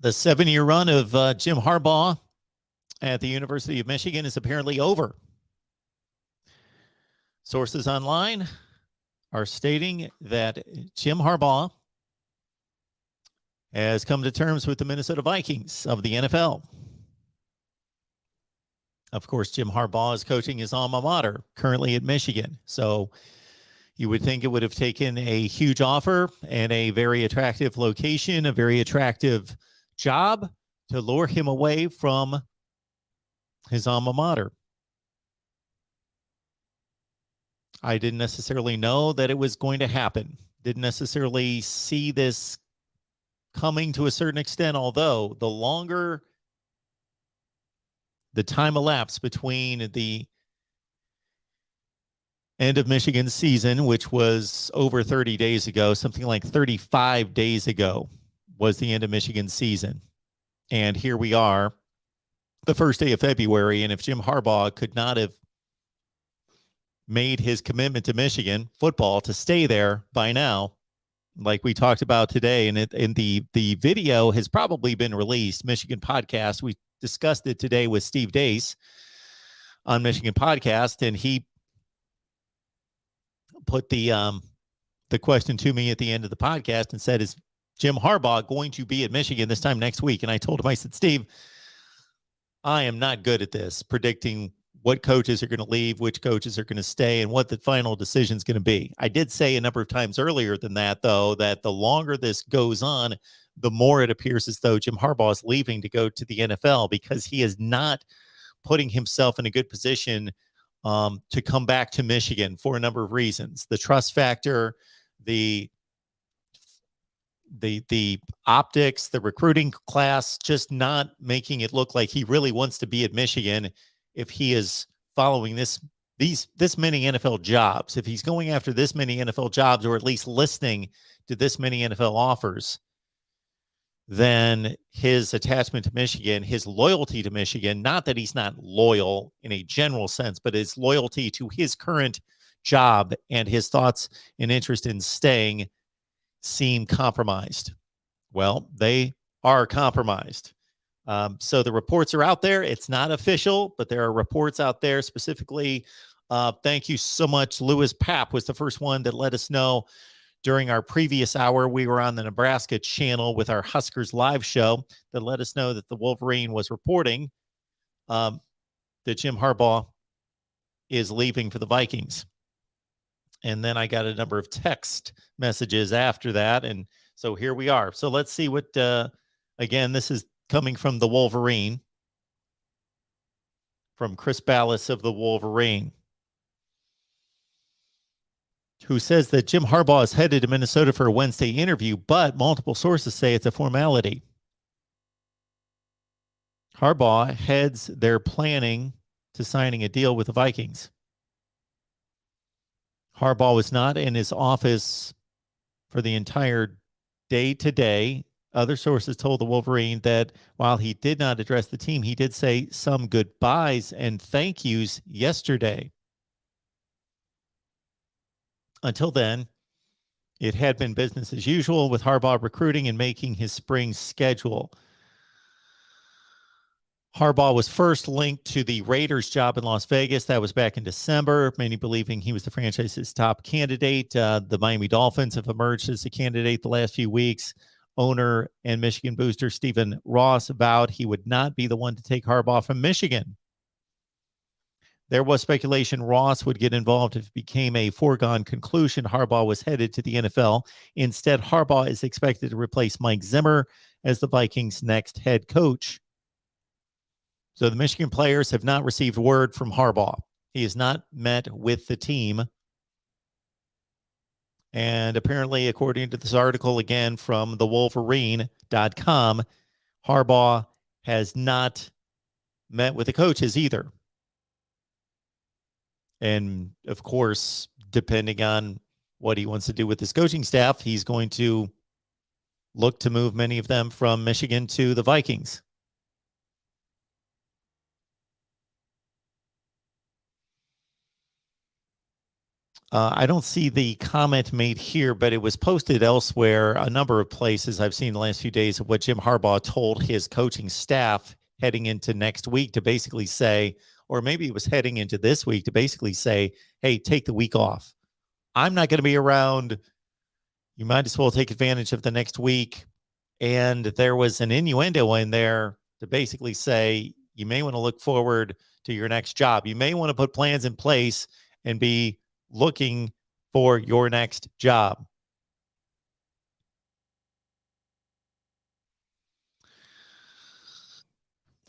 The 7-year run of Jim Harbaugh at the University of Michigan is apparently over. Sources online are stating that Jim Harbaugh has come to terms with the Minnesota Vikings of the NFL. Of course, Jim Harbaugh is coaching his alma mater, currently at Michigan. So you would think it would have taken a huge offer and a very attractive location, a very attractive job to lure him away from his alma mater. I didn't necessarily know that it was going to happen. Didn't necessarily see this coming to a certain extent, although the longer the time elapsed between the end of Michigan's season, which was over 30 days ago, something like 35 days ago was the end of Michigan's season. And here we are, the first day of February. And if Jim Harbaugh could not have made his commitment to Michigan football to stay there by now, like we talked about today, and the video has probably been released, Michigan Podcast. We discussed it today with Steve Dace on Michigan Podcast, and he put the question to me at the end of the podcast and said, is Jim Harbaugh going to be at Michigan this time next week? And I told him, I said, Steve, I am not good at this, predicting what coaches are going to leave, which coaches are going to stay, and what the final decision is going to be. I did say a number of times earlier than that, though, that the longer this goes on, the more it appears as though Jim Harbaugh is leaving to go to the NFL, because he is not putting himself in a good position to come back to Michigan for a number of reasons. The trust factor, the optics, the recruiting class, just not making it look like he really wants to be at Michigan if he is following this many NFL jobs. If he's going after this many NFL jobs, or at least listening to this many NFL offers, then his attachment to Michigan, his loyalty to Michigan, not that he's not loyal in a general sense, but his loyalty to his current job and his thoughts and interest in staying seem compromised. Well, they are compromised. So the reports are out there. It's not official, but there are reports out there specifically. Thank you so much. Lewis Papp was the first one that let us know during our previous hour. We were on the Nebraska channel with our Huskers live show that let us know that the Wolverine was reporting that Jim Harbaugh is leaving for the Vikings. And then I got a number of text messages after that. And so here we are. So let's see what, again, this is coming from the Wolverine, from Chris Ballas of the Wolverine, who says that Jim Harbaugh is headed to Minnesota for a Wednesday interview, but multiple sources say it's a formality. Harbaugh heads their planning to signing a deal with the Vikings. Harbaugh was not in his office for the entire day today. Other sources told the Wolverine that while he did not address the team, he did say some goodbyes and thank yous yesterday. Until then, it had been business as usual with Harbaugh recruiting and making his spring schedule. Harbaugh was first linked to the Raiders job in Las Vegas. That was back in December, many believing he was the franchise's top candidate. The Miami Dolphins have emerged as a candidate the last few weeks. Owner and Michigan booster Stephen Ross vowed he would not be the one to take Harbaugh from Michigan. There was speculation Ross would get involved if it became a foregone conclusion Harbaugh was headed to the NFL. Instead, Harbaugh is expected to replace Mike Zimmer as the Vikings' next head coach. So the Michigan players have not received word from Harbaugh. He has not met with the team. And apparently, according to this article, again, from thewolverine.com, Harbaugh has not met with the coaches either. And, of course, depending on what he wants to do with his coaching staff, he's going to look to move many of them from Michigan to the Vikings. I don't see the comment made here, but it was posted elsewhere, a number of places I've seen in the last few days, of what Jim Harbaugh told his coaching staff heading into next week to basically say, or maybe it was heading into this week to basically say, hey, take the week off. I'm not going to be around. You might as well take advantage of the next week. And there was an innuendo in there to basically say, you may want to look forward to your next job. You may want to put plans in place and be looking for your next job.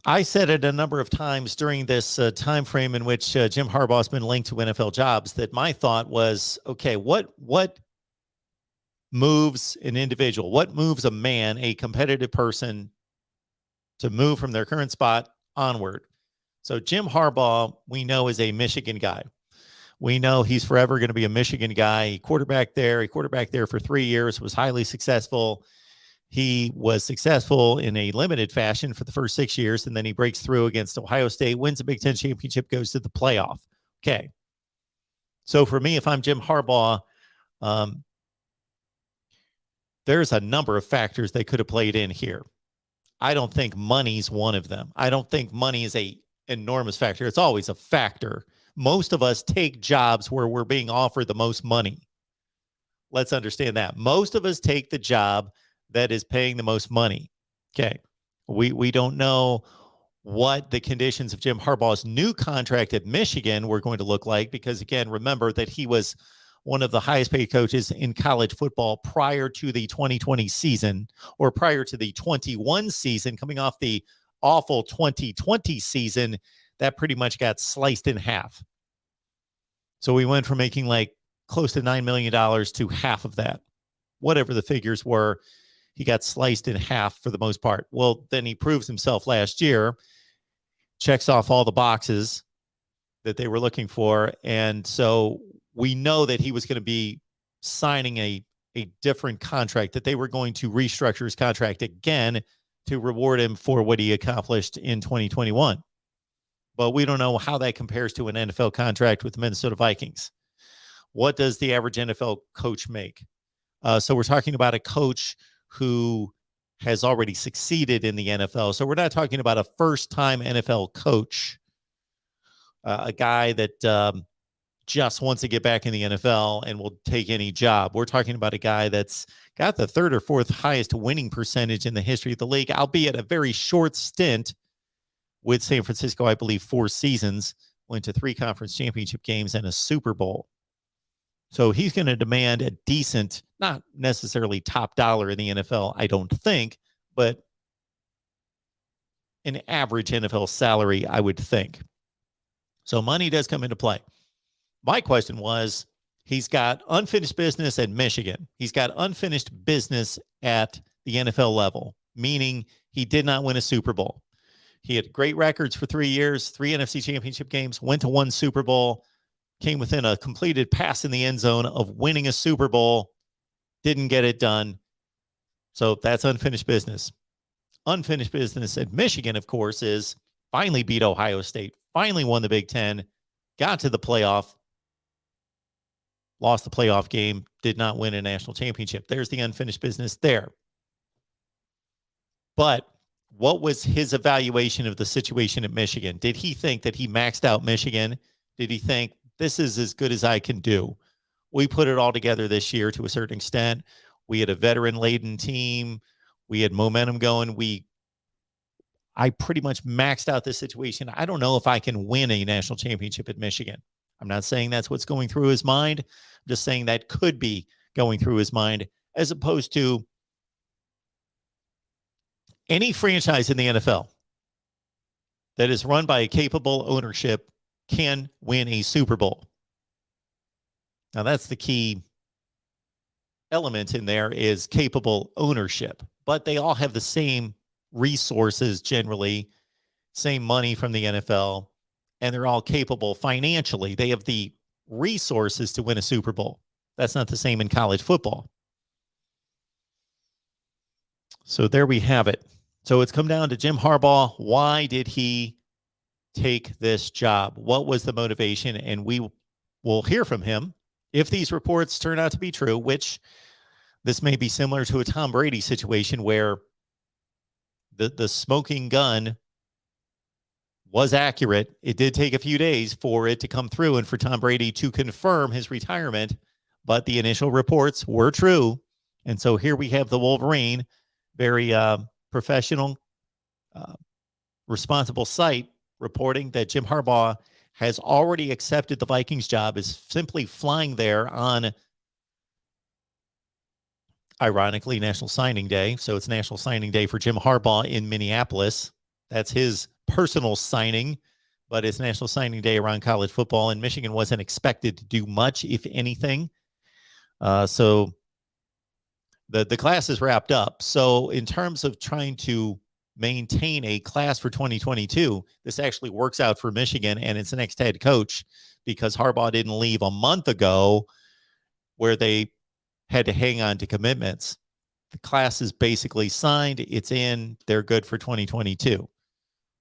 I said it a number of times during this time frame in which Jim Harbaugh has been linked to NFL jobs that my thought was, okay, what moves an individual? What moves a man, a competitive person, to move from their current spot onward? So Jim Harbaugh, we know, is a Michigan guy. We know he's forever going to be a Michigan guy. He quarterbacked there for 3 years, was highly successful. He was successful in a limited fashion for the first 6 years, and then he breaks through against Ohio State, wins a Big Ten championship, goes to the playoff. Okay. So for me, if I'm Jim Harbaugh, there's a number of factors they could have played in here. I don't think money's one of them. I don't think money is a enormous factor. It's always a factor. Most of us take jobs where we're being offered the most money. Let's understand that. Most of us take the job that is paying the most money. Okay. We don't know what the conditions of Jim Harbaugh's new contract at Michigan were going to look like, because, again, remember that he was one of the highest paid coaches in college football prior to the 2020 season, or prior to the 21 season, coming off the awful 2020 season that pretty much got sliced in half. So we went from making like close to $9 million to half of that. Whatever the figures were, he got sliced in half for the most part. Well, then he proves himself last year, checks off all the boxes that they were looking for. And so we know that he was going to be signing a different contract, that they were going to restructure his contract again to reward him for what he accomplished in 2021. But we don't know how that compares to an NFL contract with the Minnesota Vikings. What does the average NFL coach make? So we're talking about a coach who has already succeeded in the NFL. So we're not talking about a first-time NFL coach, a guy that just wants to get back in the NFL and will take any job. We're talking about a guy that's got the third or fourth highest winning percentage in the history of the league, albeit a very short stint with San Francisco, I believe 4 seasons, went to 3 conference championship games and a Super Bowl. So he's going to demand a decent, not necessarily top dollar in the NFL, I don't think, but an average NFL salary, I would think. So money does come into play. My question was, he's got unfinished business at Michigan. He's got unfinished business at the NFL level, meaning he did not win a Super Bowl. He had great records for 3 years, 3 NFC championship games, went to 1 Super Bowl, came within a completed pass in the end zone of winning a Super Bowl, didn't get it done. So that's unfinished business. Unfinished business at Michigan, of course, is finally beat Ohio State, finally won the Big Ten, got to the playoff, lost the playoff game, did not win a national championship. There's the unfinished business there. But what was his evaluation of the situation at Michigan? Did he think that he maxed out Michigan? Did he think, this is as good as I can do? We put it all together this year to a certain extent. We had a veteran-laden team. We had momentum going. I pretty much maxed out this situation. I don't know if I can win a national championship at Michigan. I'm not saying that's what's going through his mind. I'm just saying that could be going through his mind, as opposed to any franchise in the NFL that is run by a capable ownership can win a Super Bowl. Now, that's the key element in there, is capable ownership. But they all have the same resources generally, same money from the NFL, and they're all capable financially. They have the resources to win a Super Bowl. That's not the same in college football. So there we have it. So it's come down to Jim Harbaugh. Why did he take this job? What was the motivation? And we will hear from him if these reports turn out to be true, which this may be similar to a Tom Brady situation where the smoking gun was accurate. It did take a few days for it to come through and for Tom Brady to confirm his retirement, but the initial reports were true. And so here we have the Wolverine, very professional, responsible site, reporting that Jim Harbaugh has already accepted the Vikings job, is simply flying there on, ironically, National Signing Day. So it's National Signing Day for Jim Harbaugh in Minneapolis. That's his personal signing, but it's National Signing Day around college football, and Michigan wasn't expected to do much, if anything. So the class is wrapped up. So in terms of trying to maintain a class for 2022, this actually works out for Michigan and its next head coach, because Harbaugh didn't leave a month ago where they had to hang on to commitments. The class is basically signed. It's in. They're good for 2022.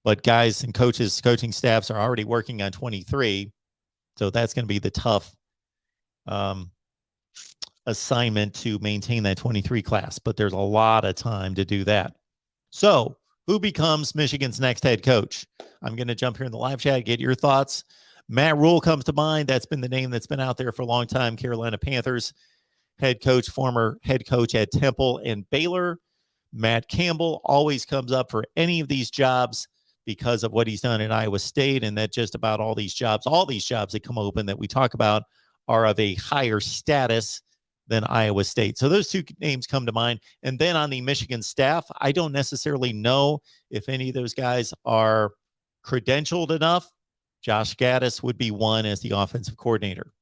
But guys and coaches, coaching staffs are already working on 23. So that's going to be the tough assignment, to maintain that 23 class. But there's a lot of time to do that. So who becomes Michigan's next head coach? I'm going to jump here in the live chat, get your thoughts. Matt Rule comes to mind. That's been the name that's been out there for a long time. Carolina Panthers head coach, former head coach at Temple and Baylor. Matt Campbell always comes up for any of these jobs because of what he's done at Iowa State, and that just about all these jobs that come open that we talk about are of a higher status than Iowa State. So those two names come to mind. And then on the Michigan staff, I don't necessarily know if any of those guys are credentialed enough. Josh Gaddis would be one as the offensive coordinator.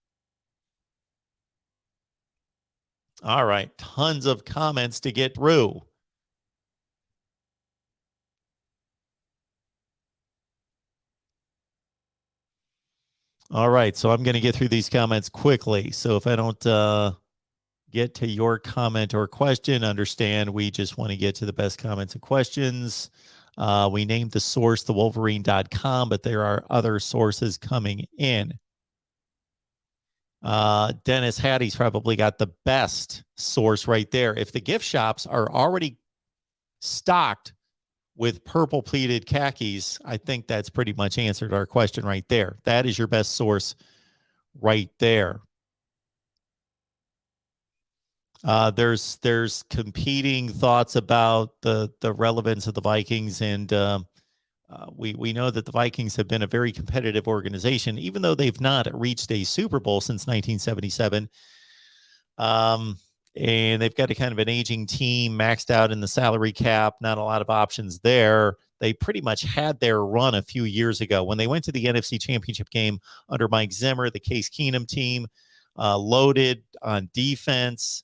All right, tons of comments to get through. All right, so I'm going to get through these comments quickly. So if I don't get to your comment or question, understand we just want to get to the best comments and questions. We named the source thewolverine.com, but there are other sources coming in. Dennis Hattie's probably got the best source right there. If the gift shops are already stocked with purple pleated khakis, I think that's pretty much answered our question right there. That is your best source right there. There's competing thoughts about the relevance of the Vikings, and we know that the Vikings have been a very competitive organization, even though they've not reached a Super Bowl since 1977. And they've got a kind of an aging team, maxed out in the salary cap, not a lot of options there. They pretty much had their run a few years ago when they went to the NFC Championship game under Mike Zimmer, the Case Keenum team, loaded on defense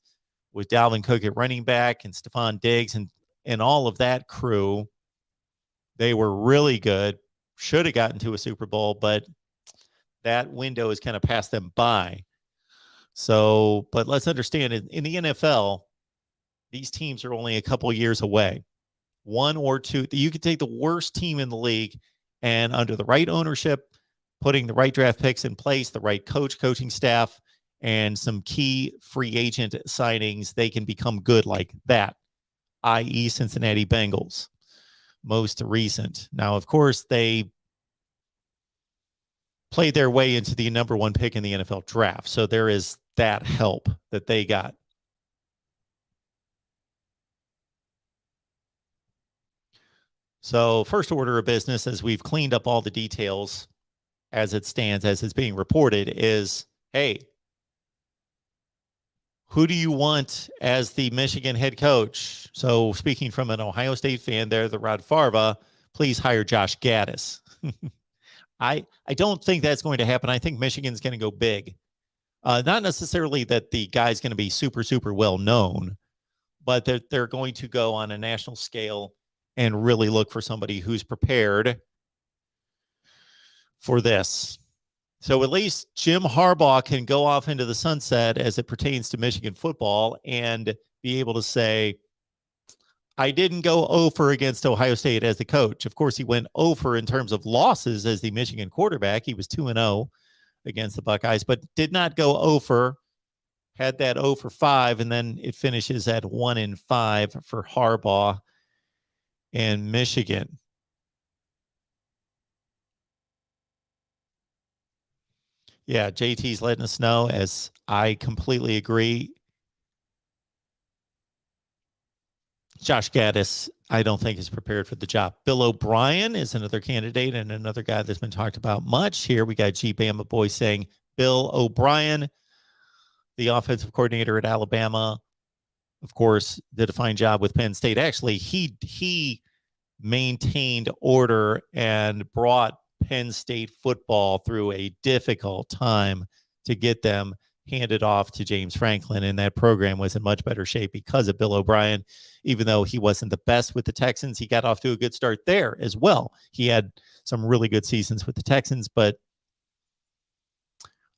with Dalvin Cook at running back and Stephon Diggs and all of that crew. They were really good, should have gotten to a Super Bowl, but that window has kind of passed them by. So, but let's understand, in the NFL, these teams are only a couple of years away. One or two, you could take the worst team in the league, and under the right ownership, putting the right draft picks in place, the right coaching staff, and some key free agent signings, they can become good like that, i.e. Cincinnati Bengals, most recent. Now, of course, they played their way into the number one pick in the NFL draft. So there is that help that they got. So first order of business, as we've cleaned up all the details as it stands, as it's being reported, is, hey, who do you want as the Michigan head coach? So speaking from an Ohio State fan there, the Rod Farva, please hire Josh Gaddis. I don't think that's going to happen. I think Michigan's going to go big. Not necessarily that the guy's going to be super, super well known, but they're going to go on a national scale and really look for somebody who's prepared for this. So at least Jim Harbaugh can go off into the sunset as it pertains to Michigan football and be able to say, I didn't go 0 against Ohio State as the coach. Of course, he went 0 in terms of losses as the Michigan quarterback. He was 2-0 against the Buckeyes, but did not go over. Had that 0 for 5, and then it finishes at 1-5 for Harbaugh and Michigan. Yeah, JT's letting us know, as I completely agree. Josh Gaddis, I don't think is prepared for the job. Bill O'Brien is another candidate and another guy that's been talked about much. Here we got G Bama Boy saying Bill O'Brien, the offensive coordinator at Alabama, of course, did a fine job with Penn State. Actually, he maintained order and brought Penn State football through a difficult time to get them handed off to James Franklin, and that program was in much better shape because of Bill O'Brien. Even though he wasn't the best with the Texans, he got off to a good start there as well. He had some really good seasons with the Texans, but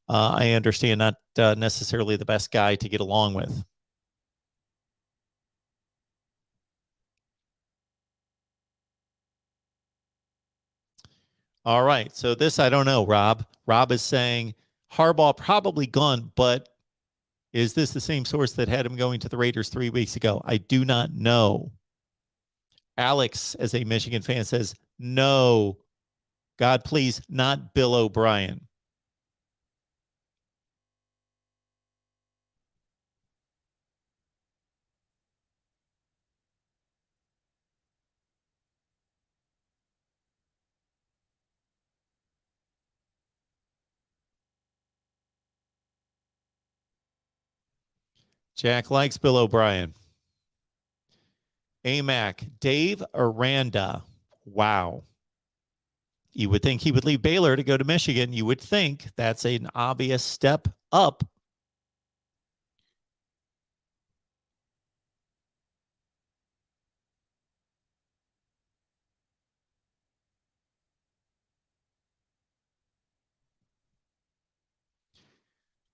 I understand not necessarily the best guy to get along with. All right. So this, I don't know, Rob. Rob is saying Harbaugh probably gone, but is this the same source that had him going to the Raiders 3 weeks ago? I do not know. Alex, as a Michigan fan, says, no, God, please, not Bill O'Brien. Jack likes Bill O'Brien. AMAC, Dave Aranda. Wow. You would think he would leave Baylor to go to Michigan. You would think that's an obvious step up.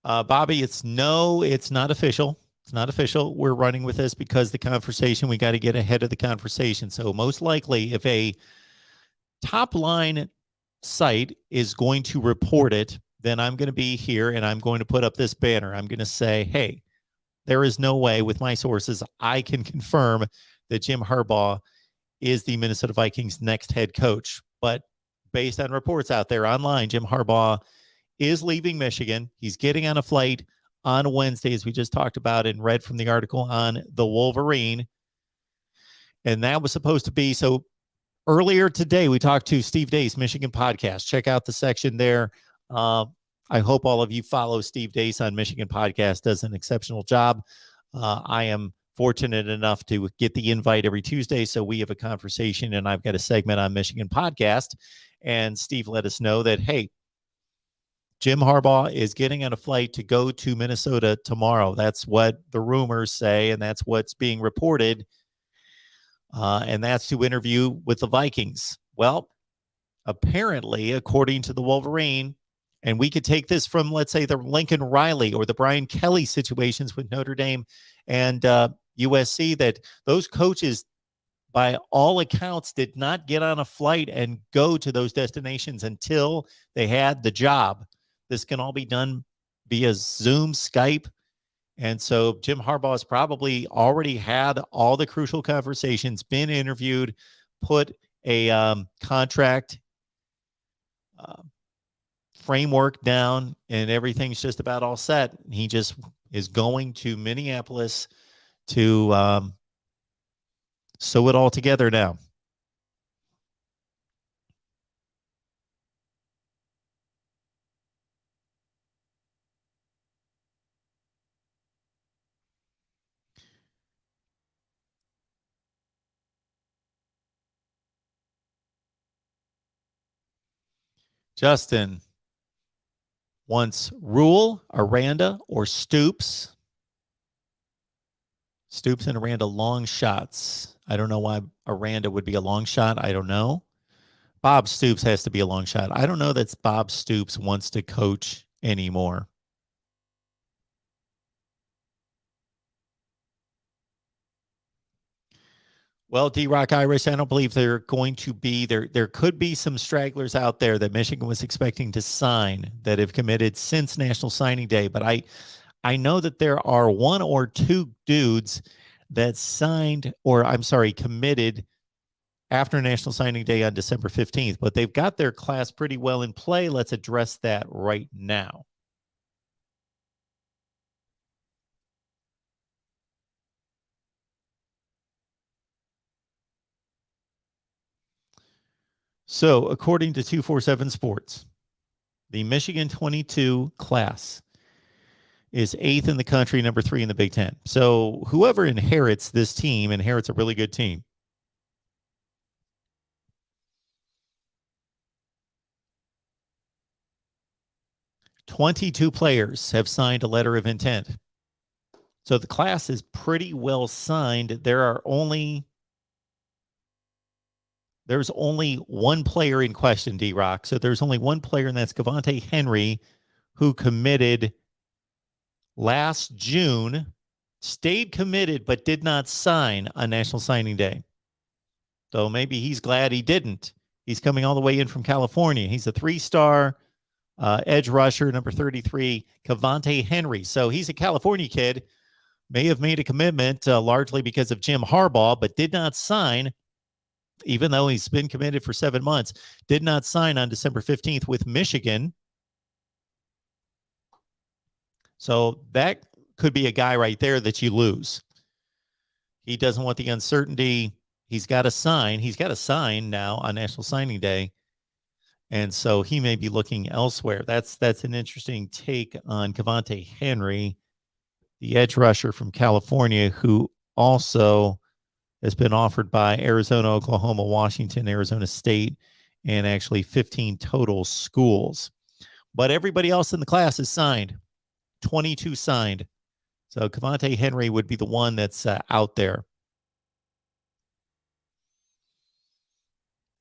Bobby, it's not official. It's not official. We're running with this because the conversation, we got to get ahead of the conversation. So most likely, if a top line site is going to report it, then I'm going to be here and I'm going to put up this banner. I'm going to say, hey, there is no way with my sources I can confirm that Jim Harbaugh is the Minnesota Vikings' next head coach. But based on reports out there online, Jim Harbaugh is leaving Michigan. He's getting on a flight on Wednesday, as we just talked about and read from the article on the Wolverine. And that was supposed to be, so earlier today, we talked to Steve Deace, Michigan Podcast. Check out the section there. I hope all of you follow Steve Deace on Michigan Podcast. Does an exceptional job. I am fortunate enough to get the invite every Tuesday, so we have a conversation, and I've got a segment on Michigan Podcast. And Steve let us know that, hey, Jim Harbaugh is getting on a flight to go to Minnesota tomorrow. That's what the rumors say, and that's what's being reported. And that's to interview with the Vikings. Well, apparently, according to the Wolverine, and we could take this from, let's say, the Lincoln Riley or the Brian Kelly situations with Notre Dame and USC, that those coaches, by all accounts, did not get on a flight and go to those destinations until they had the job. This can all be done via Zoom, Skype. And so Jim Harbaugh has probably already had all the crucial conversations, been interviewed, put a contract framework down, and everything's just about all set. He just is going to Minneapolis to sew it all together now. Justin wants Rule, Aranda, or Stoops. Stoops and Aranda long shots. I don't know why Aranda would be a long shot. I don't know. Bob Stoops has to be a long shot. I don't know that Bob Stoops wants to coach anymore. Well, D-Rock Irish, I don't believe they're going to be there. There could be some stragglers out there that Michigan was expecting to sign that have committed since National Signing Day, but I know that there are one or two dudes that signed, or I'm sorry, committed after National Signing Day on December 15th, but they've got their class pretty well in play. Let's address that right now. So, according to 247 Sports, the Michigan 22 class is 8th in the country, number 3 in the Big Ten. So, whoever inherits this team inherits a really good team. 22 players have signed a letter of intent. So the class is pretty well signed. There's only one player in question, D-Rock. So there's only one player, and that's Cavante Henry, who committed last June, stayed committed, but did not sign on National Signing Day. So maybe he's glad he didn't. He's coming all the way in from California. He's a 3-star edge rusher, number 33, Cavante Henry. So he's a California kid, may have made a commitment largely because of Jim Harbaugh, but did not sign, even though he's been committed for 7 months, did not sign on December 15th with Michigan. So that could be a guy right there that you lose. He doesn't want the uncertainty. He's got to sign. He's got to sign now on National Signing Day. And so he may be looking elsewhere. That's an interesting take on Cavante Henry, the edge rusher from California, who also has been offered by Arizona, Oklahoma, Washington, Arizona State, and actually 15 total schools. But everybody else in the class is signed. 22 signed. So Cavante Henry would be the one that's out there.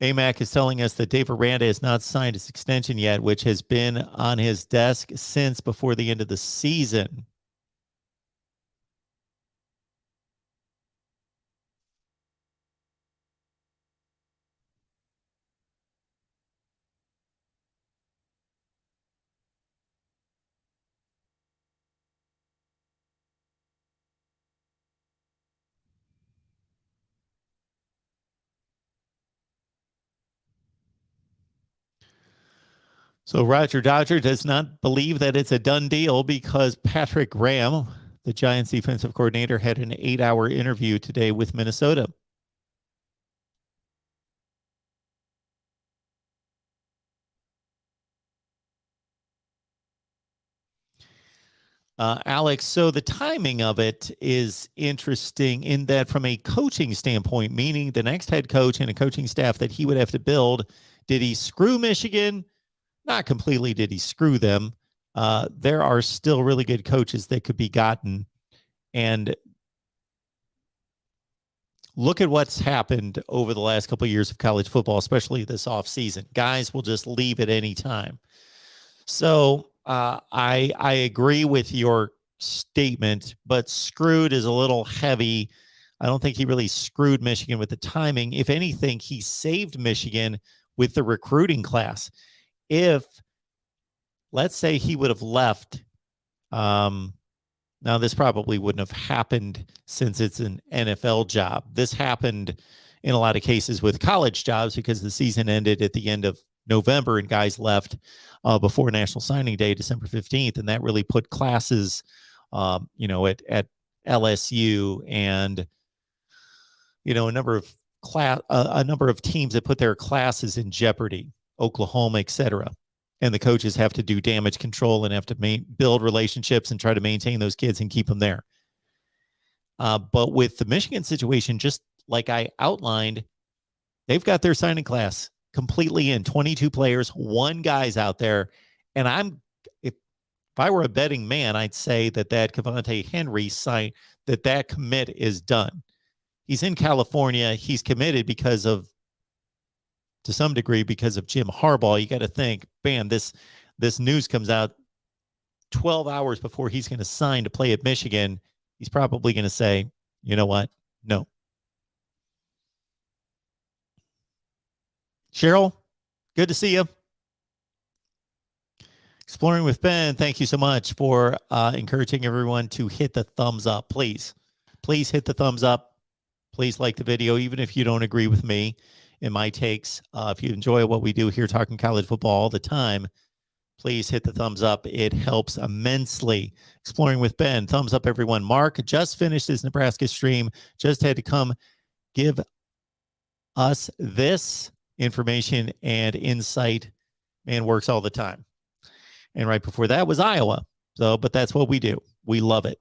AMAC is telling us that Dave Aranda has not signed his extension yet, which has been on his desk since before the end of the season. So Roger Dodger does not believe that it's a done deal because Patrick Graham, the Giants defensive coordinator, had an 8-hour interview today with Minnesota. Alex, so the timing of it is interesting in that from a coaching standpoint, meaning the next head coach and a coaching staff that he would have to build, did he screw Michigan? Not completely did he screw them. There are still really good coaches that could be gotten. And look at what's happened over the last couple of years of college football, especially this offseason. Guys will just leave at any time. So I agree with your statement, but screwed is a little heavy. I don't think he really screwed Michigan with the timing. If anything, he saved Michigan with the recruiting class. If, let's say, he would have left, now this probably wouldn't have happened since it's an NFL job. This happened in a lot of cases with college jobs because the season ended at the end of November and guys left before National Signing Day, December 15th. And that really put classes, at LSU and, a number of teams that put their classes in jeopardy, Oklahoma, et cetera. And the coaches have to do damage control and have to build relationships and try to maintain those kids and keep them there. But with the Michigan situation, just like I outlined, they've got their signing class completely in. 22 players, one guy's out there. And if I were a betting man, I'd say that Cavante Henry sign, that commit is done. He's in California. He's committed to some degree because of Jim Harbaugh. You got to think, bam, this news comes out 12 hours before he's going to sign to play at Michigan. He's probably going to say, you know what? No. Cheryl, good to see you. Exploring with Ben, thank you so much for encouraging everyone to hit the thumbs up. Please hit the thumbs up. Please like the video, even if you don't agree with me in my takes. If you enjoy what we do here talking college football all the time, please hit the thumbs up. It helps immensely. Exploring with Ben, thumbs up, everyone. Mark just finished his Nebraska stream, just had to come give us this information and insight. Man works all the time. And right before that was Iowa. So, but that's what we do. We love it.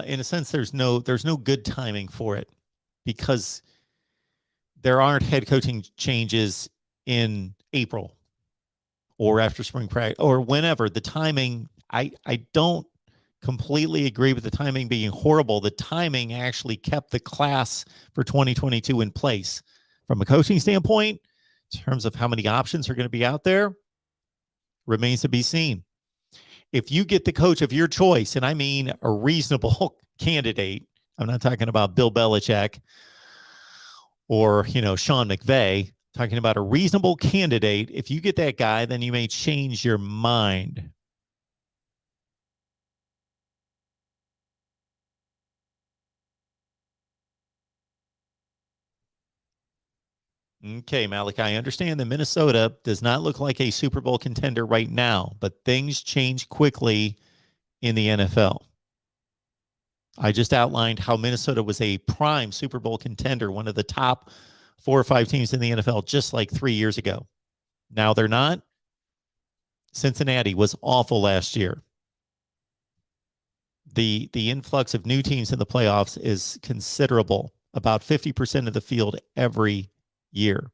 In a sense, there's no good timing for it because there aren't head coaching changes in April or after spring practice or whenever. The timing, I don't completely agree with the timing being horrible. The timing actually kept the class for 2022 in place. From a coaching standpoint, in terms of how many options are going to be out there, remains to be seen. If you get the coach of your choice, and I mean a reasonable candidate, I'm not talking about Bill Belichick or, Sean McVay, talking about a reasonable candidate. If you get that guy, then you may change your mind. Okay, Malik, I understand that Minnesota does not look like a Super Bowl contender right now, but things change quickly in the NFL. I just outlined how Minnesota was a prime Super Bowl contender, one of the top 4 or 5 teams in the NFL just like 3 years ago. Now they're not. Cincinnati was awful last year. The influx of new teams in the playoffs is considerable, about 50% of the field every year.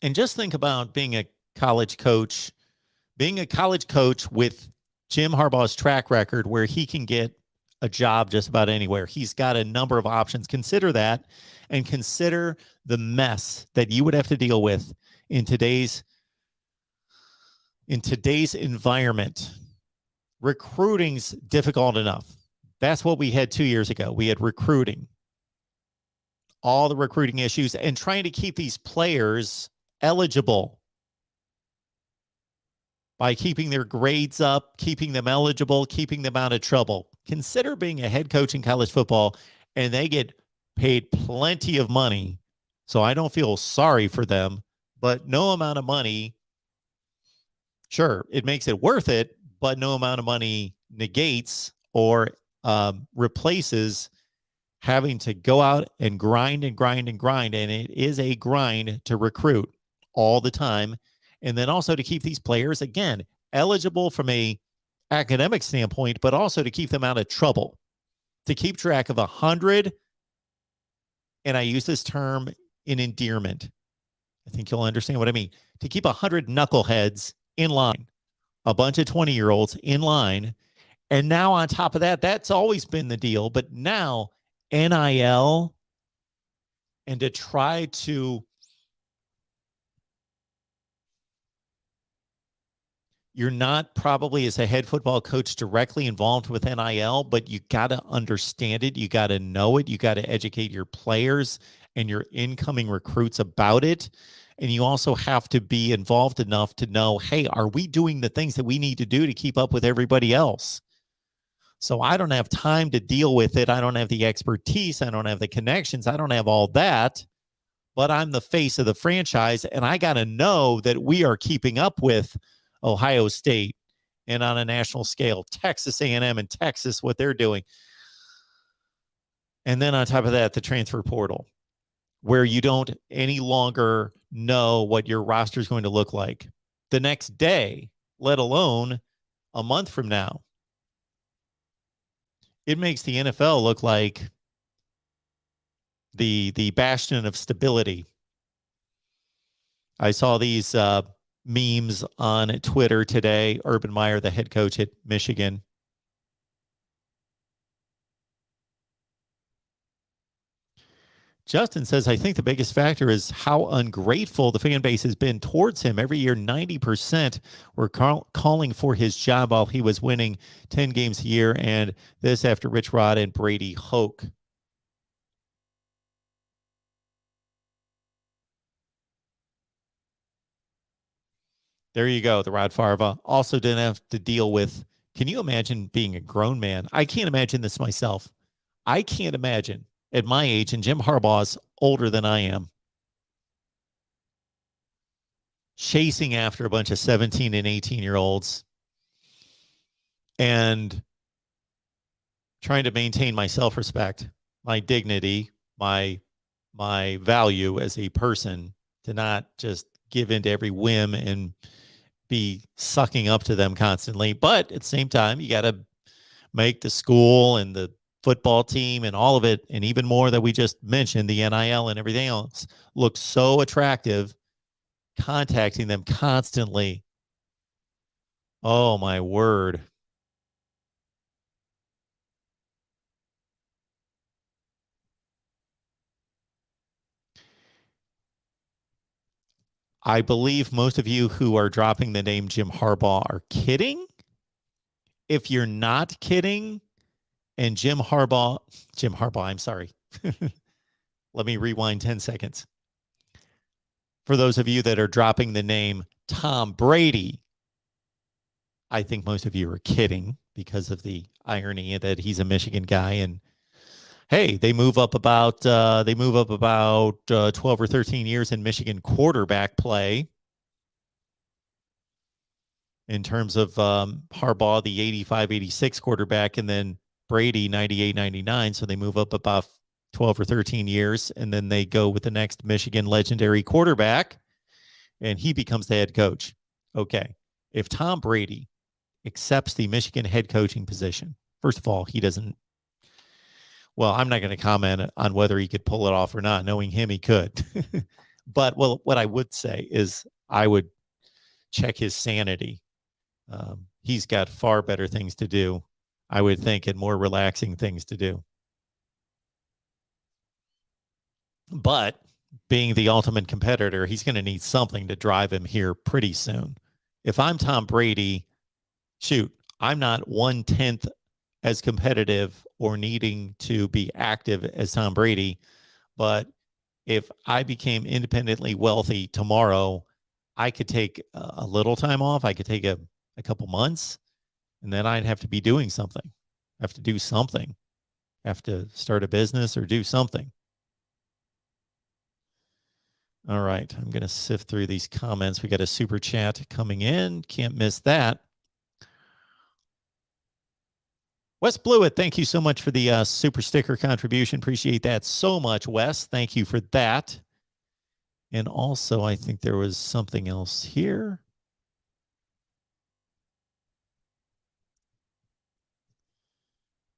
And just think about being a college coach with Jim Harbaugh's track record where he can get a job just about anywhere. He's got a number of options. Consider that, and consider the mess that you would have to deal with in today's environment. Recruiting's difficult enough. That's what we had 2 years ago. We had recruiting, all the recruiting issues, and trying to keep these players eligible by keeping their grades up, keeping them eligible, keeping them out of trouble. Consider being a head coach in college football, and they get paid plenty of money. So I don't feel sorry for them, but no amount of money, sure, it makes it worth it, but no amount of money negates or replaces having to go out and grind and grind and grind. And it is a grind to recruit all the time. And then also to keep these players, again, eligible from a academic standpoint, but also to keep them out of trouble, to keep track of 100. And I use this term in endearment. I think you'll understand what I mean. To keep 100 knuckleheads in line, a bunch of 20-year-olds in line. And now on top of that, that's always been the deal. But now NIL, and to try to, you're not probably as a head football coach directly involved with NIL, but you got to understand it. You got to know it. You got to educate your players and your incoming recruits about it. And you also have to be involved enough to know, hey, are we doing the things that we need to do to keep up with everybody else? So I don't have time to deal with it. I don't have the expertise. I don't have the connections. I don't have all that. But I'm the face of the franchise, and I got to know that we are keeping up with Ohio State and on a national scale, Texas A&M and Texas, what they're doing. And then on top of that, the transfer portal, where you don't any longer know what your roster is going to look like the next day, let alone a month from now. It makes the NFL look like the bastion of stability. I saw these memes on Twitter today. Urban Meyer, the head coach at Michigan, Justin says, I think the biggest factor is how ungrateful the fan base has been towards him. Every year, 90% were calling for his job while he was winning 10 games a year. And this after Rich Rod and Brady Hoke. There you go. The Rod Favre also didn't have to deal with. Can you imagine being a grown man? I can't imagine this myself. I can't imagine at my age, and Jim Harbaugh's older than I am, chasing after a bunch of 17 and 18-year-olds and trying to maintain my self-respect, my dignity, my value as a person, to not just give in to every whim and be sucking up to them constantly. But at the same time, you got to make the school and the football team and all of it, and even more that we just mentioned, the NIL and everything else, look so attractive, contacting them constantly. Oh, my word. I believe most of you who are dropping the name Jim Harbaugh are kidding. If you're not kidding, and Jim Harbaugh, I'm sorry. Let me rewind 10 seconds. For those of you that are dropping the name Tom Brady, I think most of you are kidding because of the irony that he's a Michigan guy. And hey, they move up about 12 or 13 years in Michigan quarterback play. In terms of Harbaugh, the 85, 86 quarterback, and then Brady, 98, 99. So they move up about 12 or 13 years, and then they go with the next Michigan legendary quarterback, and he becomes the head coach. Okay. If Tom Brady accepts the Michigan head coaching position, first of all, he doesn't. Well, I'm not going to comment on whether he could pull it off or not. Knowing him, he could. But what I would say is I would check his sanity. He's got far better things to do, I would think, and more relaxing things to do. But being the ultimate competitor, he's going to need something to drive him here pretty soon. If I'm Tom Brady, shoot, I'm not 1/10 as competitive or needing to be active as Tom Brady. But if I became independently wealthy tomorrow, I could take a little time off. I could take a couple months, and then I'd have to be doing something. I have to do something. I have to start a business or do something. All right. I'm going to sift through these comments. We got a super chat coming in. Can't miss that. Wes Blewett, thank you so much for the super sticker contribution. Appreciate that so much, Wes. Thank you for that. And also, I think there was something else here.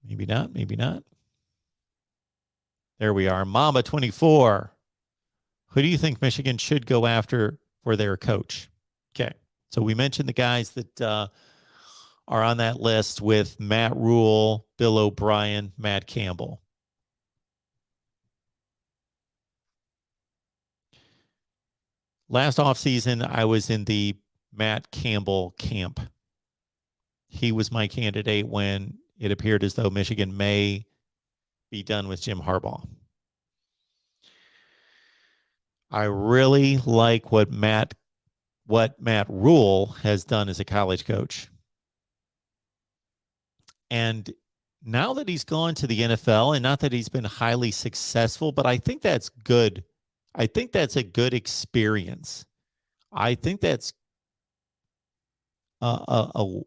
Maybe not. Maybe not. There we are. Mama 24. Who do you think Michigan should go after for their coach? Okay. So we mentioned the guys that are on that list with Matt Rule, Bill O'Brien, Matt Campbell. Last offseason, I was in the Matt Campbell camp. He was my candidate when it appeared as though Michigan may be done with Jim Harbaugh. I really like what Matt Rule has done as a college coach. And now that he's gone to the NFL, and not that he's been highly successful, but I think that's good. I think that's a good experience. I think that's a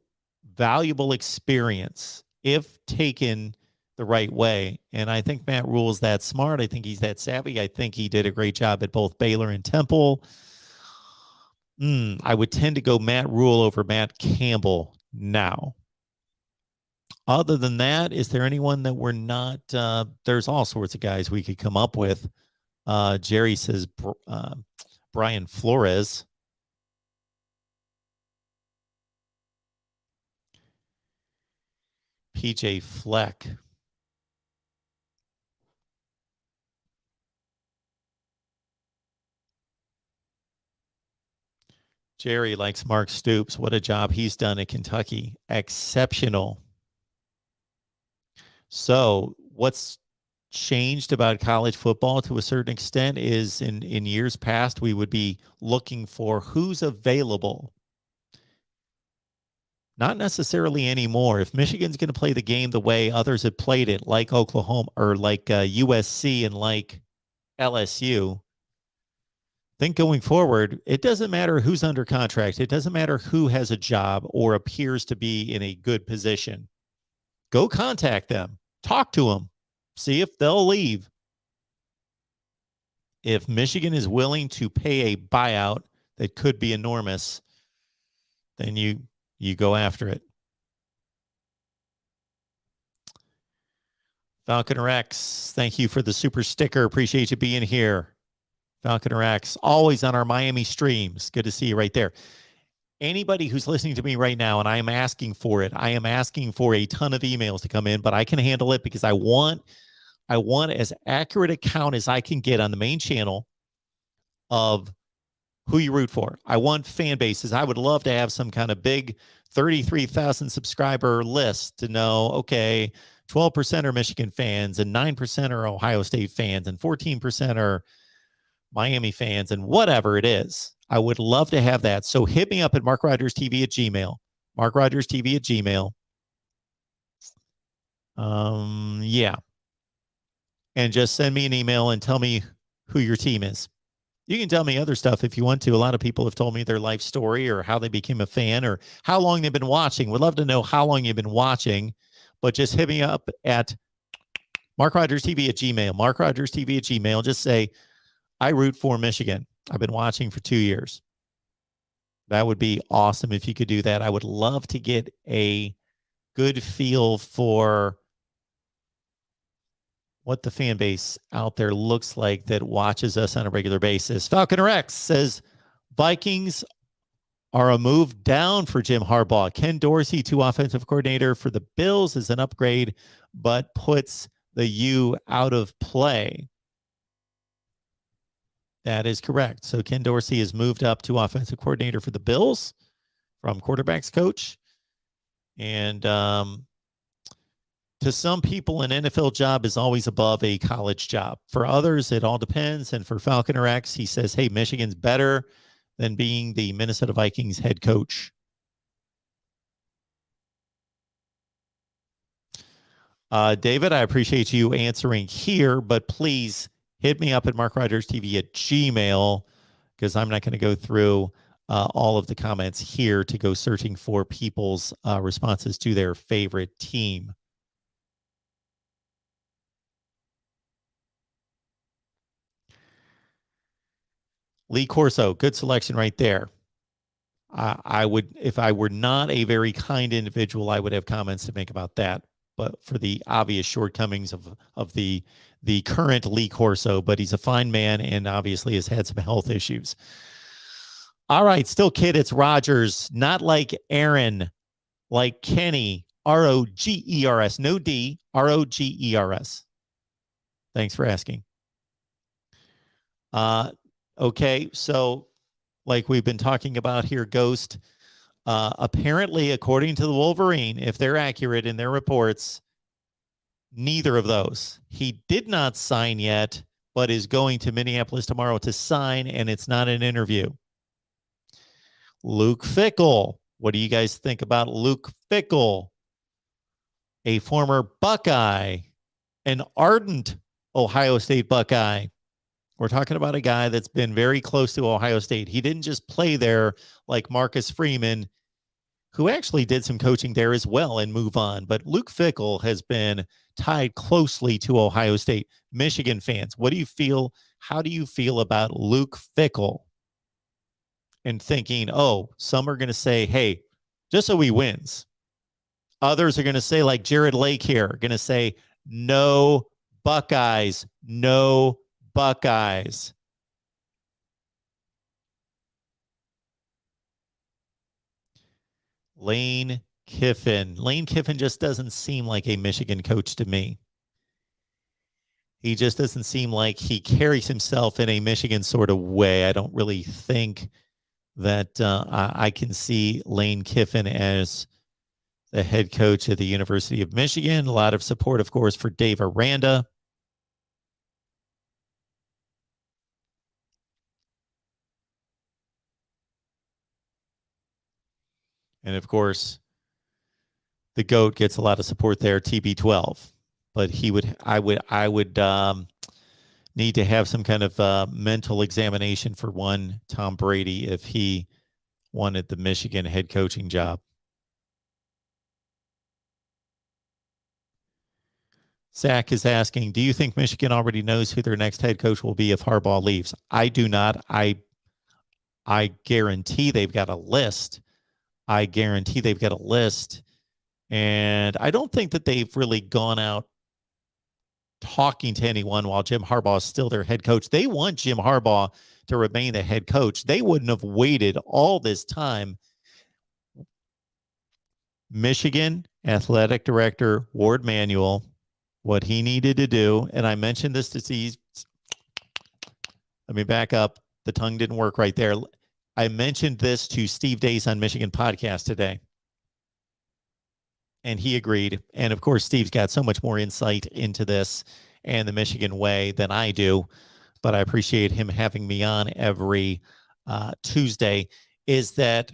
valuable experience if taken the right way. And I think Matt Rule's that smart. I think he's that savvy. I think he did a great job at both Baylor and Temple. I would tend to go Matt Rule over Matt Campbell now. Other than that, is there anyone that we're not? There's all sorts of guys we could come up with. Jerry says Brian Flores. PJ Fleck. Jerry likes Mark Stoops. What a job he's done at Kentucky. Exceptional. So what's changed about college football to a certain extent is in years past, we would be looking for who's available. Not necessarily anymore. If Michigan's going to play the game the way others have played it, like Oklahoma or like USC and like LSU, think going forward, it doesn't matter who's under contract. It doesn't matter who has a job or appears to be in a good position. Go contact them, talk to them, see if they'll leave. If Michigan is willing to pay a buyout that could be enormous, then you go after it. Falconer X, thank you for the super sticker. Appreciate you being here. Falconer X, always on our Miami streams. Good to see you right there. Anybody who's listening to me right now, and I am asking for it, I am asking for a ton of emails to come in, but I can handle it because I want as accurate a count as I can get on the main channel of who you root for. I want fan bases. I would love to have some kind of big 33,000 subscriber list to know, okay, 12% are Michigan fans and 9% are Ohio State fans and 14% are Miami fans and whatever it is. I would love to have that. So hit me up at MarkRogersTV at Gmail. MarkRogersTV at Gmail. Yeah. And just send me an email and tell me who your team is. You can tell me other stuff if you want to. A lot of people have told me their life story or how they became a fan or how long they've been watching. Would love to know how long you've been watching, but just hit me up at MarkRogersTV at Gmail. MarkRogersTV at Gmail. Just say, I root for Michigan. I've been watching for 2 years. That would be awesome if you could do that. I would love to get a good feel for what the fan base out there looks like that watches us on a regular basis. Falconer X says Vikings are a move down for Jim Harbaugh. Ken Dorsey, to offensive coordinator for the Bills, is an upgrade, but puts the U out of play. That is correct. So Ken Dorsey has moved up to offensive coordinator for the Bills from quarterbacks coach. And to some people, an NFL job is always above a college job. For others, it all depends. And for Falconer X, he says, hey, Michigan's better than being the Minnesota Vikings head coach. David, I appreciate you answering here, but please hit me up at MarkRogersTV at Gmail, because I'm not going to go through all of the comments here to go searching for people's responses to their favorite team. Lee Corso, good selection right there. I would, if I were not a very kind individual, I would have comments to make about that. But for the obvious shortcomings of the current Lee Corso, but he's a fine man and obviously has had some health issues. All right, still kid, it's Rogers, not like Aaron, like Kenny, R-O-G-E-R-S, no D, R-O-G-E-R-S. Thanks for asking. Okay, so like we've been talking about here, Ghost, apparently, according to the Wolverine, if they're accurate in their reports, neither of those. He did not sign yet, but is going to Minneapolis tomorrow to sign, and it's not an interview. Luke Fickell. What do you guys think about Luke Fickell? A former Buckeye, an ardent Ohio State Buckeye. We're talking about a guy that's been very close to Ohio State. He didn't just play there like Marcus Freeman, who actually did some coaching there as well and move on. But Luke Fickell has been tied closely to Ohio State. Michigan fans, what do you feel? How do you feel about Luke Fickell? And thinking, oh, some are going to say, hey, just so he wins. Others are going to say, like Jared Lake here, going to say, no Buckeyes, no Buckeyes. Lane Kiffin. Lane Kiffin just doesn't seem like a Michigan coach to me. He just doesn't seem like he carries himself in a Michigan sort of way. I don't really think that I can see Lane Kiffin as the head coach at the University of Michigan. A lot of support, of course, for Dave Aranda. And of course, the GOAT gets a lot of support there, TB12. But I would need to have some kind of mental examination for one Tom Brady if he wanted the Michigan head coaching job. Zach is asking, do you think Michigan already knows who their next head coach will be if Harbaugh leaves? I do not. I guarantee they've got a list. I guarantee they've got a list. And I don't think that they've really gone out talking to anyone while Jim Harbaugh is still their head coach. They want Jim Harbaugh to remain the head coach. They wouldn't have waited all this time. Michigan athletic director Ward Manuel, what he needed to do, and I mentioned this to Steve. Let me back up. The tongue didn't work right there. I mentioned this to Steve Dace on Michigan podcast today, and he agreed. And of course, Steve's got so much more insight into this and the Michigan way than I do, but I appreciate him having me on every Tuesday. Is that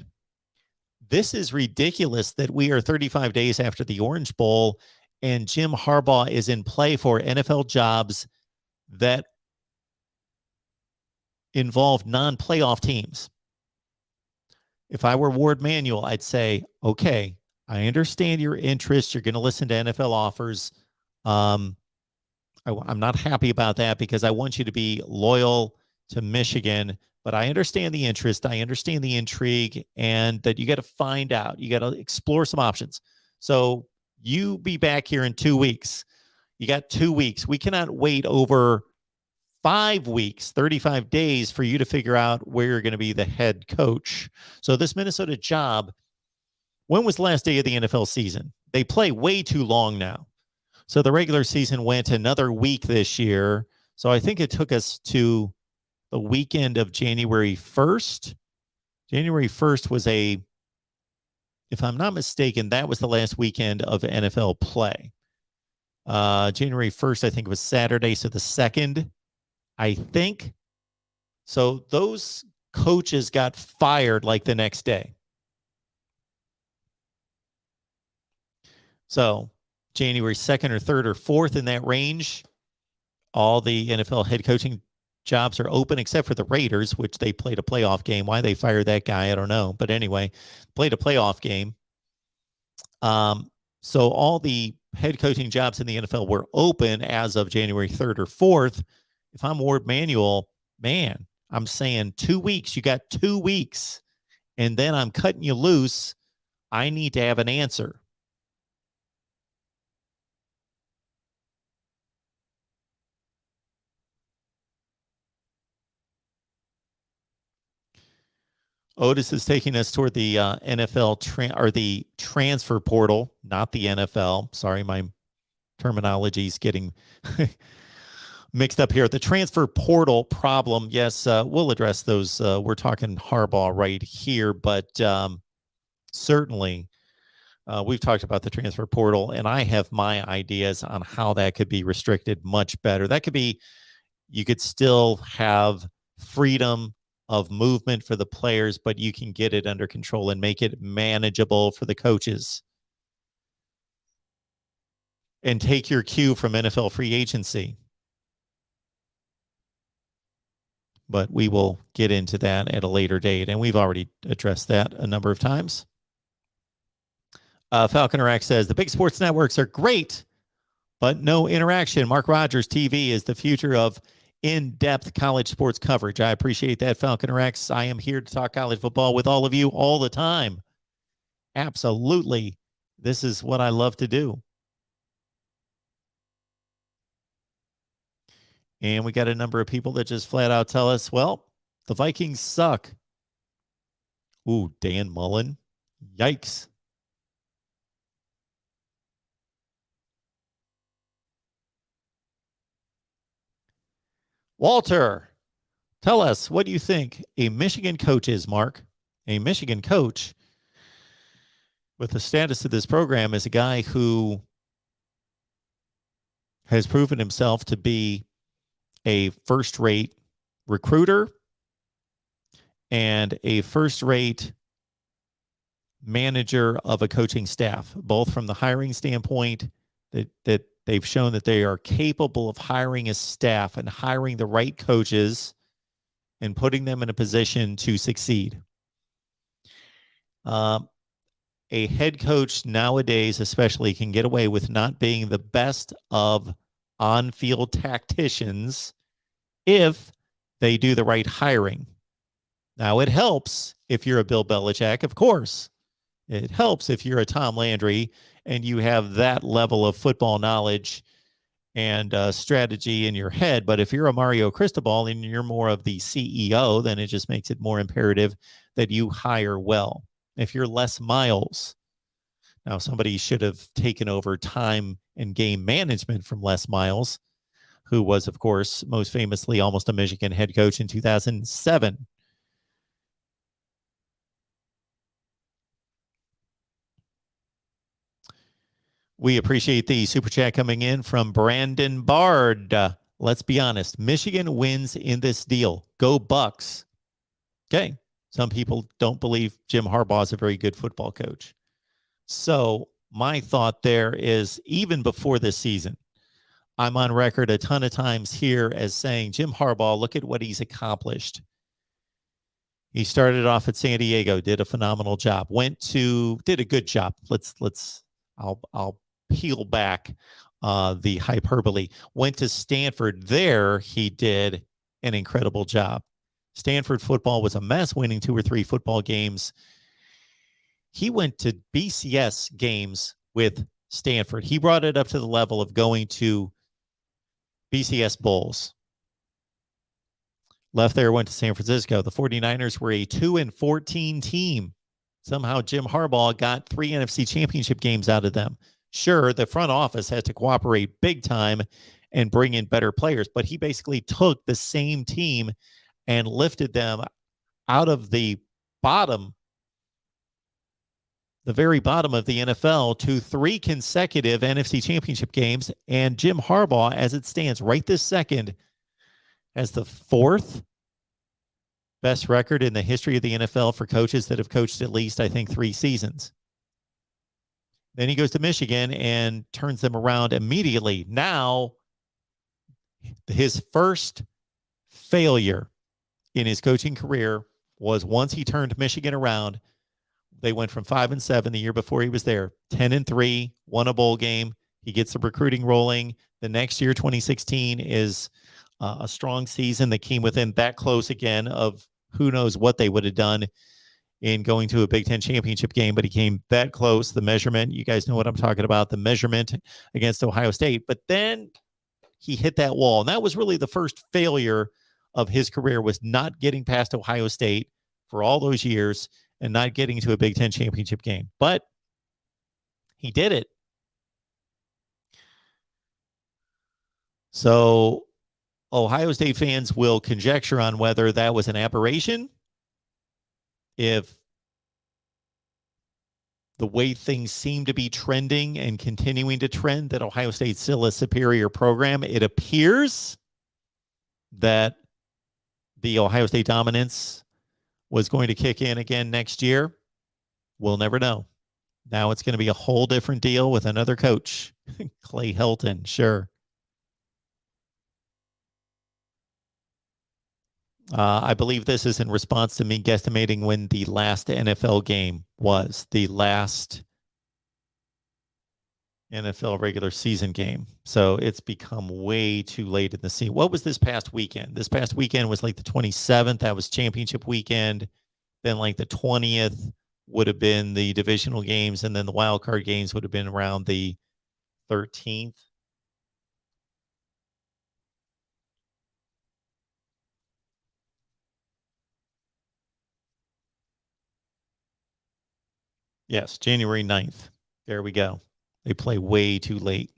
this is ridiculous that we are 35 days after the Orange Bowl and Jim Harbaugh is in play for NFL jobs that involve non-playoff teams. If I were Ward Manuel, I'd say, okay, I understand your interest. You're going to listen to NFL offers. I'm not happy about that because I want you to be loyal to Michigan, but I understand the interest. I understand the intrigue and that you got to find out. You got to explore some options. So you be back here in 2 weeks. You got 2 weeks. We cannot wait over 5 weeks, 35 days for you to figure out where you're going to be the head coach. So this Minnesota job, when was the last day of the NFL season? They play way too long now. So the regular season went another week this year. So I think it took us to the weekend of January 1st. January 1st was if I'm not mistaken, that was the last weekend of NFL play. January 1st, I think it was Saturday. So the 2nd, I think. So those coaches got fired like the next day. So January 2nd or 3rd or 4th in that range, all the NFL head coaching jobs are open except for the Raiders, which they played a playoff game. Why they fired that guy, I don't know. But anyway, played a playoff game. So all the head coaching jobs in the NFL were open as of January 3rd or 4th. If I'm Ward Manuel, man, I'm saying 2 weeks. You got 2 weeks. And then I'm cutting you loose. I need to have an answer. Otis is taking us toward the NFL or the transfer portal, not the NFL. Sorry, my terminology is getting mixed up here. The transfer portal problem, yes, we'll address those. We're talking Harbaugh right here, but certainly we've talked about the transfer portal, and I have my ideas on how that could be restricted much better. That could be, you could still have freedom of movement for the players, but you can get it under control and make it manageable for the coaches. And take your cue from NFL free agency. But we will get into that at a later date, and we've already addressed that a number of times. Falconer X says, the big sports networks are great, but no interaction. Mark Rogers TV is the future of in-depth college sports coverage. I appreciate that, Falconer X. I am here to talk college football with all of you all the time. Absolutely. This is what I love to do. And we got a number of people that just flat out tell us, well, the Vikings suck. Ooh, Dan Mullen. Yikes. Walter, tell us, what do you think a Michigan coach is, Mark? a Michigan coach with the status of this program is a guy who has proven himself to be a first-rate recruiter and a first-rate manager of a coaching staff, both from the hiring standpoint that they've shown that they are capable of hiring a staff and hiring the right coaches and putting them in a position to succeed. A head coach nowadays, especially, can get away with not being the best of on-field tacticians if they do the right hiring. Now, it helps if you're a Bill Belichick, of course. It helps if you're a Tom Landry and you have that level of football knowledge and strategy in your head. But if you're a Mario Cristobal and you're more of the CEO, then it just makes it more imperative that you hire well. If you're Les Miles, now somebody should have taken over time and game management from Les Miles, who was, of course, most famously almost a Michigan head coach in 2007. We appreciate the super chat coming in from Brandon Bard. Let's be honest. Michigan wins in this deal. Go Bucks. Okay. Some people don't believe Jim Harbaugh is a very good football coach. So my thought there is, even before this season, I'm on record a ton of times here as saying, Jim Harbaugh, look at what he's accomplished. He started off at San Diego, did a phenomenal job, did a good job. I'll peel back the hyperbole. Went to Stanford. There he did an incredible job. Stanford football was a mess, winning 2 or 3 football games. He went to BCS games with Stanford. He brought it up to the level of going to BCS Bowls. Left there, went to San Francisco. The 49ers were a 2-14 team. Somehow Jim Harbaugh got 3 NFC championship games out of them. Sure, the front office had to cooperate big time and bring in better players, but he basically took the same team and lifted them out of the very bottom of the NFL to 3 consecutive NFC championship games. And Jim Harbaugh, as it stands right this second, has the 4th best record in the history of the NFL for coaches that have coached at least, I think, 3 seasons. Then he goes to Michigan and turns them around immediately. Now, his first failure in his coaching career was once he turned Michigan around. They went from 5-7 the year before he was there, 10-3, won a bowl game. He gets the recruiting rolling. The next year, 2016, is a strong season that came within that close again of who knows what they would have done in going to a Big Ten championship game, but he came that close. The measurement, you guys know what I'm talking about, the measurement against Ohio State. But then he hit that wall. And that was really the first failure of his career, was not getting past Ohio State for all those years and not getting to a Big Ten championship game. But he did it. So Ohio State fans will conjecture on whether that was an aberration, if the way things seem to be trending and continuing to trend, that Ohio State's still a superior program. It appears that the Ohio State dominance was going to kick in again next year. We'll never know. Now it's going to be a whole different deal with another coach, Clay Helton, sure. I believe this is in response to me guesstimating when the last NFL game was, the last NFL regular season game. So it's become way too late in the season. What was this past weekend? This past weekend was like the 27th. That was championship weekend. Then like the 20th would have been the divisional games. And then the wild card games would have been around the 13th. Yes, January 9th. There we go. They play way too late.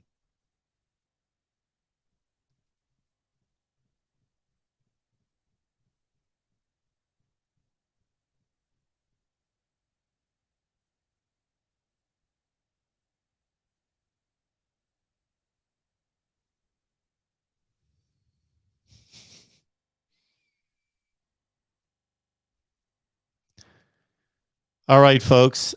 All right, folks.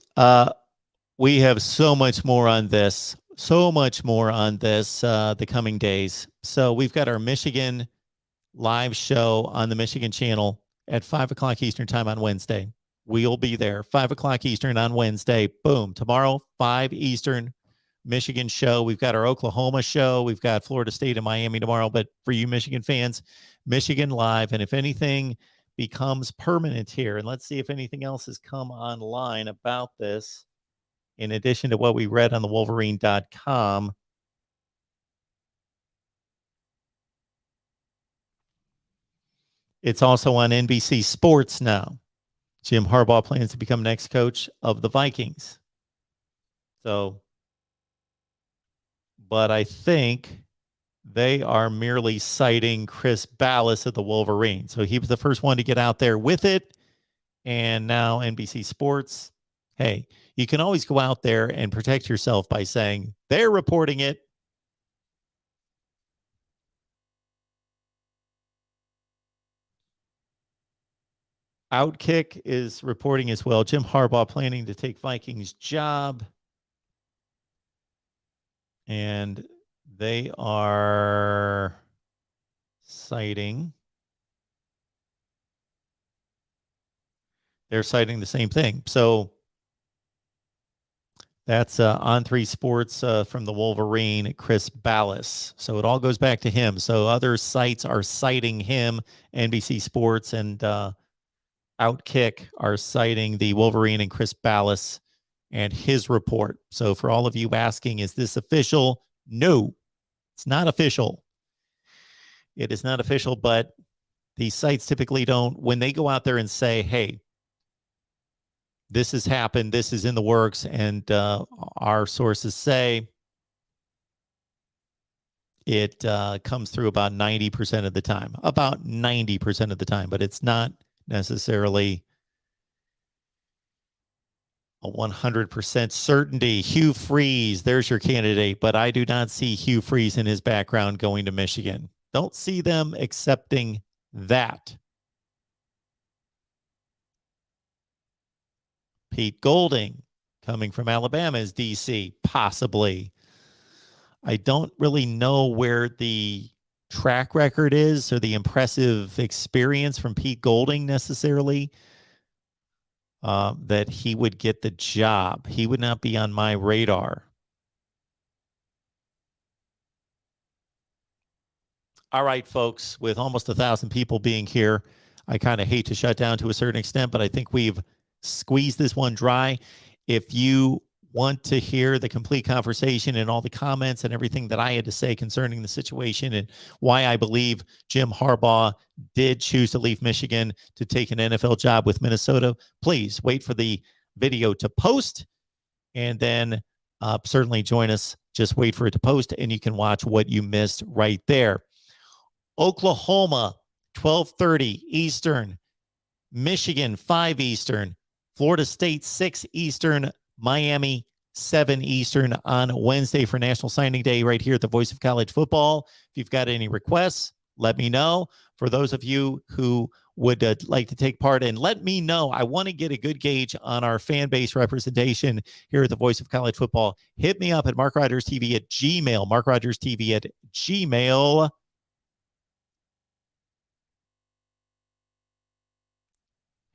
We have so much more on this, the coming days. So we've got our Michigan live show on the Michigan channel at 5 o'clock Eastern time on Wednesday. We'll be there, 5 o'clock Eastern on Wednesday. Boom. Tomorrow, 5 Eastern, Michigan show. We've got our Oklahoma show. We've got Florida State and Miami tomorrow. But for you Michigan fans, Michigan live. And if anything becomes permanent here, and let's see if anything else has come online about this, in addition to what we read on the Wolverine.com. It's also on NBC Sports now. Jim Harbaugh plans to become next coach of the Vikings. So, but I think they are merely citing Chris Ballas of the Wolverine. So he was the first one to get out there with it. And now NBC Sports, hey, you can always go out there and protect yourself by saying they're reporting it. Outkick is reporting as well. Jim Harbaugh planning to take Vikings job. And they are citing, they're citing the same thing. So that's on 3 Sports from the Wolverine, Chris Ballas. So it all goes back to him. So other sites are citing him, NBC Sports and Outkick are citing the Wolverine and Chris Ballas and his report. So for all of you asking, is this official? No, it's not official. It is not official, but these sites typically don't, when they go out there and say, hey, this has happened, this is in the works, and our sources say it comes through about 90% of the time, but it's not necessarily a 100% certainty. Hugh Freeze, there's your candidate, but I do not see Hugh Freeze in his background going to Michigan. Don't see them accepting that. Pete Golding, coming from Alabama, is DC, possibly. I don't really know where the track record is or the impressive experience from Pete Golding necessarily that he would get the job. He would not be on my radar. All right, folks, with almost 1,000 people being here, I kind of hate to shut down to a certain extent, but I think we've squeezed this one dry. If you want to hear the complete conversation and all the comments and everything that I had to say concerning the situation and why I believe Jim Harbaugh did choose to leave Michigan to take an NFL job with Minnesota, please wait for the video to post and then certainly join us. Just wait for it to post and you can watch what you missed right there. Oklahoma, 12:30 Eastern. Michigan, 5 Eastern. Florida State, 6 Eastern. Miami, 7 Eastern on Wednesday for National Signing Day right here at the Voice of College Football. If you've got any requests, let me know. For those of you who would like to take part, and let me know, I want to get a good gauge on our fan base representation here at the Voice of College Football. Hit me up at MarkRogersTV at Gmail, MarkRogersTV at Gmail.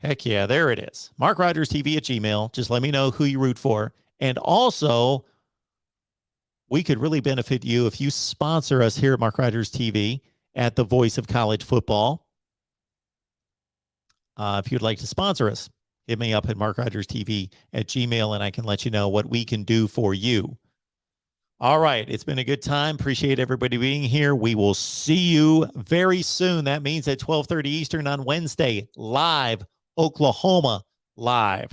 Heck yeah, there it is. MarkRogersTV at Gmail. Just let me know who you root for. And also, we could really benefit you if you sponsor us here at Mark Rogers TV at the Voice of College Football. If you'd like to sponsor us, hit me up at MarkRogersTV at Gmail, and I can let you know what we can do for you. All right, it's been a good time. Appreciate everybody being here. We will see you very soon. That means at 12:30 Eastern on Wednesday, live, Oklahoma live.